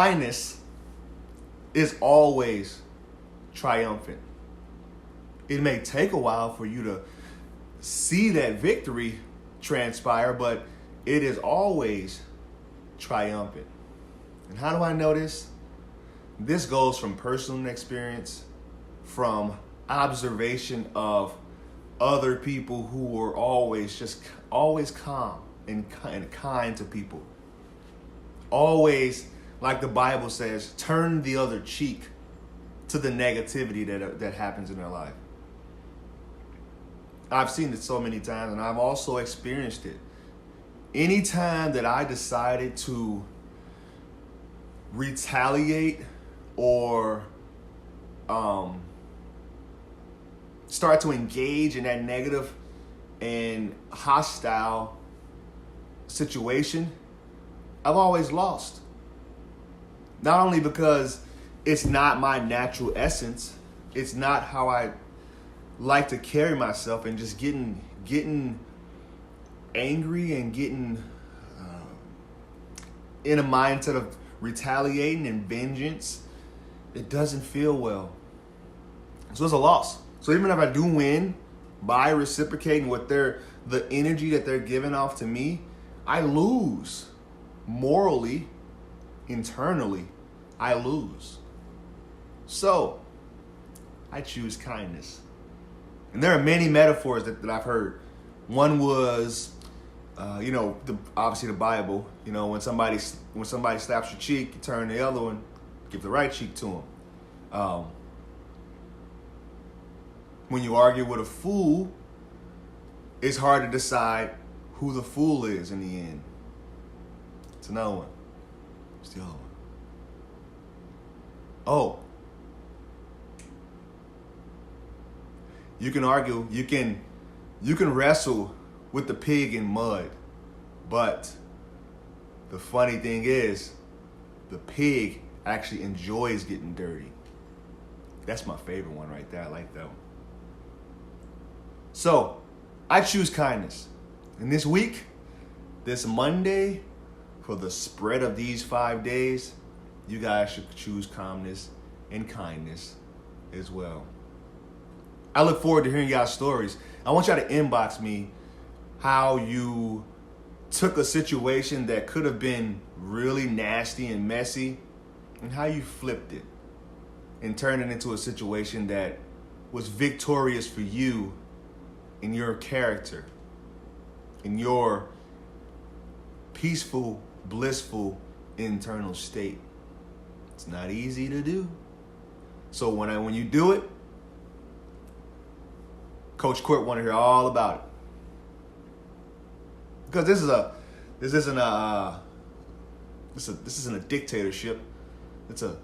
kindness is always triumphant. It may take a while for you to see that victory transpire, but it is always triumphant. And how do I know this? This goes from personal experience, from observation of other people who were always calm and kind to people. Always, like the Bible says, turn the other cheek to the negativity that happens in their life. I've seen it so many times, and I've also experienced it. Anytime that I decided to retaliate or start to engage in that negative and hostile situation, I've always lost. Not only because it's not my natural essence, it's not how I like to carry myself, and just getting angry and getting in a mindset of retaliating and vengeance, it doesn't feel well. So it's a loss. So even if I do win by reciprocating what the energy that they're giving off to me, I lose. Morally, internally, I lose. So I choose kindness. And there are many metaphors that I've heard. One was, obviously the Bible. When somebody slaps your cheek, you turn the other one, give the right cheek to them. When you argue with a fool, it's hard to decide who the fool is in the end. It's another one. It's the other one. Oh. You can argue, you can wrestle with the pig in mud, but the funny thing is, the pig actually enjoys getting dirty. That's my favorite one right there. I like that one. So, I choose kindness. And this week, this Monday, for the spread of these 5 days, you guys should choose calmness and kindness as well. I look forward to hearing y'all's stories. I want y'all to inbox me how you took a situation that could have been really nasty and messy and how you flipped it and turned it into a situation that was victorious for you in your character, in your peaceful, blissful internal state. It's not easy to do. So when you do it, Coach Court want to hear all about it. Because this isn't a dictatorship. It's a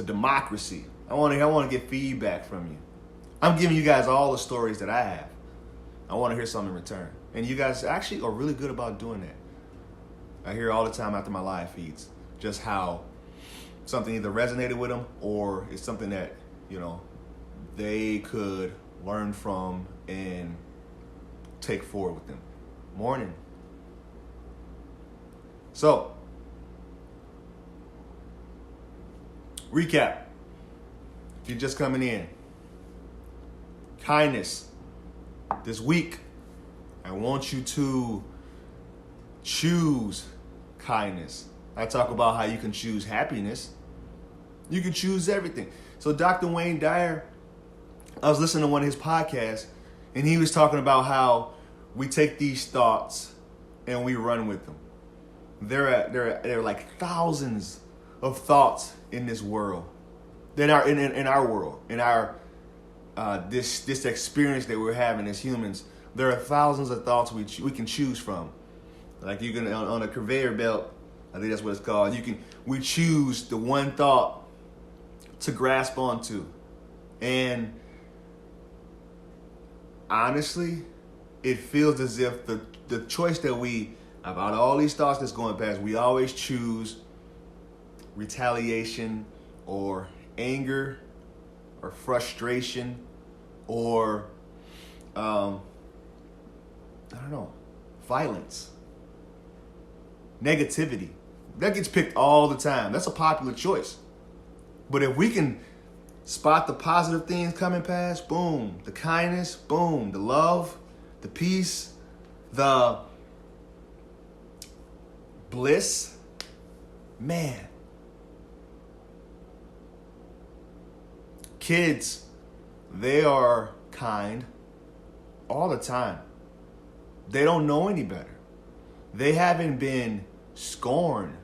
democracy. I want to get feedback from you. I'm giving you guys all the stories that I have. I want to hear something in return. And you guys actually are really good about doing that. I hear all the time after my live feeds just how something either resonated with them or it's something that, they could learn from and take forward with them. Morning. So, recap. If you're just coming in, kindness. This week, I want you to choose kindness. I talk about how you can choose happiness. You can choose everything. So Dr. Wayne Dyer, I was listening to one of his podcasts, and he was talking about how we take these thoughts and we run with them. There are like thousands of thoughts in this world, in our world, in our this experience that we're having as humans. There are thousands of thoughts we can choose from. Like you can on a conveyor belt, I think that's what it's called. We choose the one thought to grasp onto, and honestly, it feels as if the choice that about all these thoughts that's going past, we always choose retaliation or anger or frustration or violence, negativity. That gets picked all the time. That's a popular choice. But if we can spot the positive things coming past, boom, the kindness, boom, the love, the peace, the bliss, man. Kids, they are kind all the time. They don't know any better. They haven't been scorned.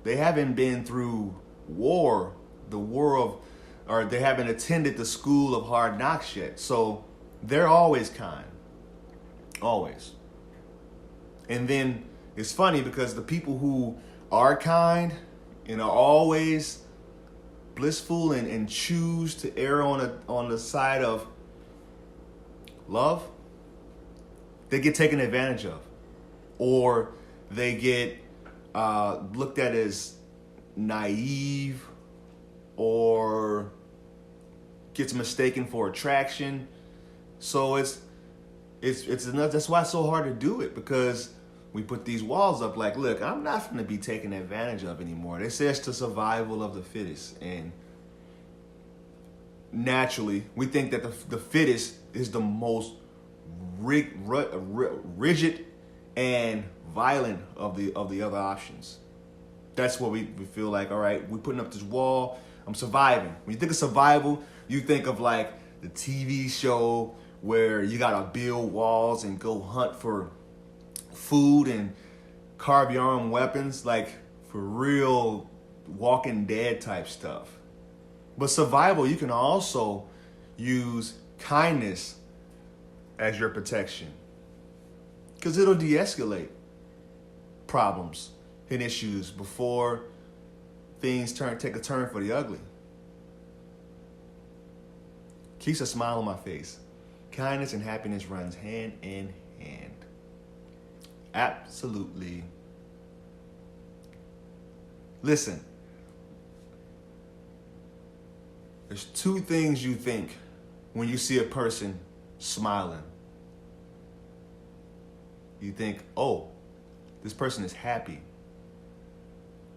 They haven't been through war, or they haven't attended the school of hard knocks yet. So they're always kind. Always. And then it's funny because the people who are kind and are always blissful and choose to err on the side of love, they get taken advantage of, or they get looked at as naive, or gets mistaken for attraction. So it's enough. That's why it's so hard to do it, because we put these walls up like, look, I'm not going to be taken advantage of anymore. They say it's the survival of the fittest. And naturally, we think that the fittest is the most rigid and violent of the other options. That's what we feel like, all right, we're putting up this wall. I'm surviving. When you think of survival, you think of like the TV show where you got to build walls and go hunt for food and carve your own weapons, like for real Walking Dead type stuff. But survival, you can also use kindness as your protection, because it'll de-escalate problems and issues before things take a turn for the ugly. Keeps a smile on my face. Kindness and happiness runs hand in hand. Absolutely. Listen, there's two things you think when you see a person smiling. You think, oh, this person is happy.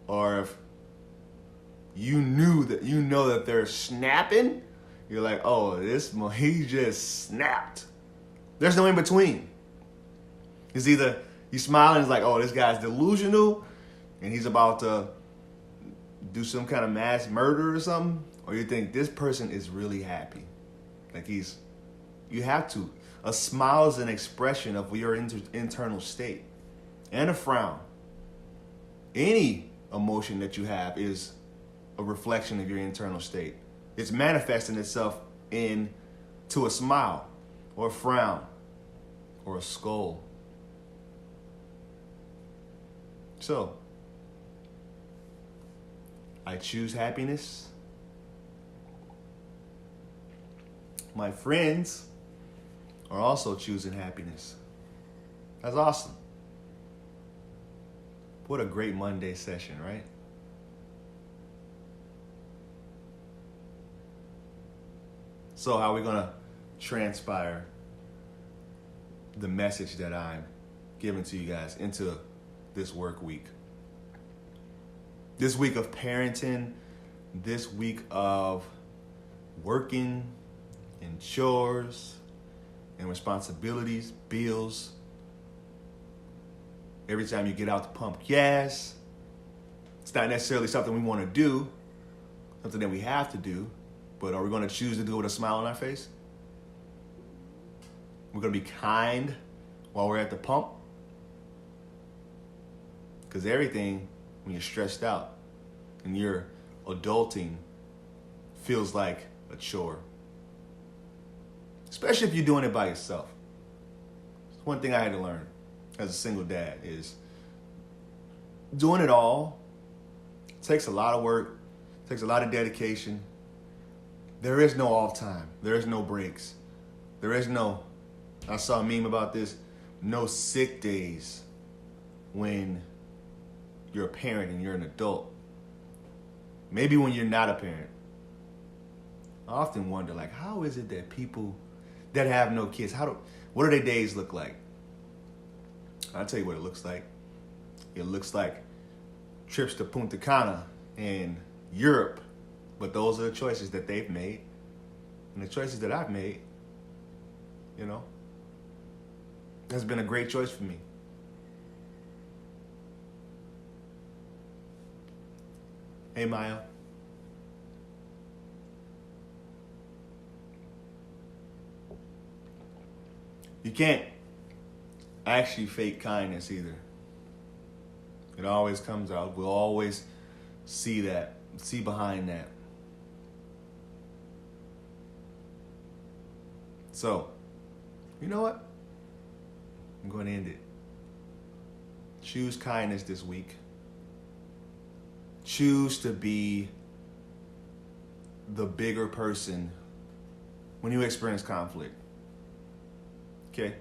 Or if you know that they're snapping, you're like, oh, he just snapped. There's no in between. It's either you smile and it's like, oh, this guy's delusional and he's about to do some kind of mass murder or something, or you think this person is really happy. Like you have to. A smile is an expression of your internal state. And a frown. Any emotion that you have is a reflection of your internal state. It's manifesting itself into a smile or a frown or a skull. So, I choose happiness. My friends are also choosing happiness. That's awesome. What a great Monday session, right? So how are we going to transpire the message that I'm giving to you guys into this work week? This week of parenting, this week of working and chores and responsibilities, bills. Every time you get out to pump gas, it's not necessarily something we want to do, something that we have to do, but are we going to choose to do it with a smile on our face? We're going to be kind while we're at the pump? Because everything, when you're stressed out and you're adulting, feels like a chore. Especially if you're doing it by yourself. One thing I had to learn as a single dad is doing it all takes a lot of work, takes a lot of dedication. There is no off time. There is no breaks. There is no, I saw a meme about this, no sick days when you're a parent and you're an adult. Maybe when you're not a parent. I often wonder, like, how is it that people that have no kids, what do their days look like? I'll tell you what it looks like. It looks like trips to Punta Cana in Europe, but those are the choices that they've made. And the choices that I've made, you know, has been a great choice for me. Hey, Maya. You can't actually fake kindness either. It always comes out. We'll always see that, see behind that. So, you know what? I'm going to end it. Choose kindness this week. Choose to be the bigger person when you experience conflict. Okay?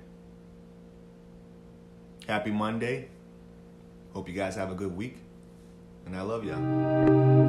Happy Monday. Hope you guys have a good week. And I love y'all.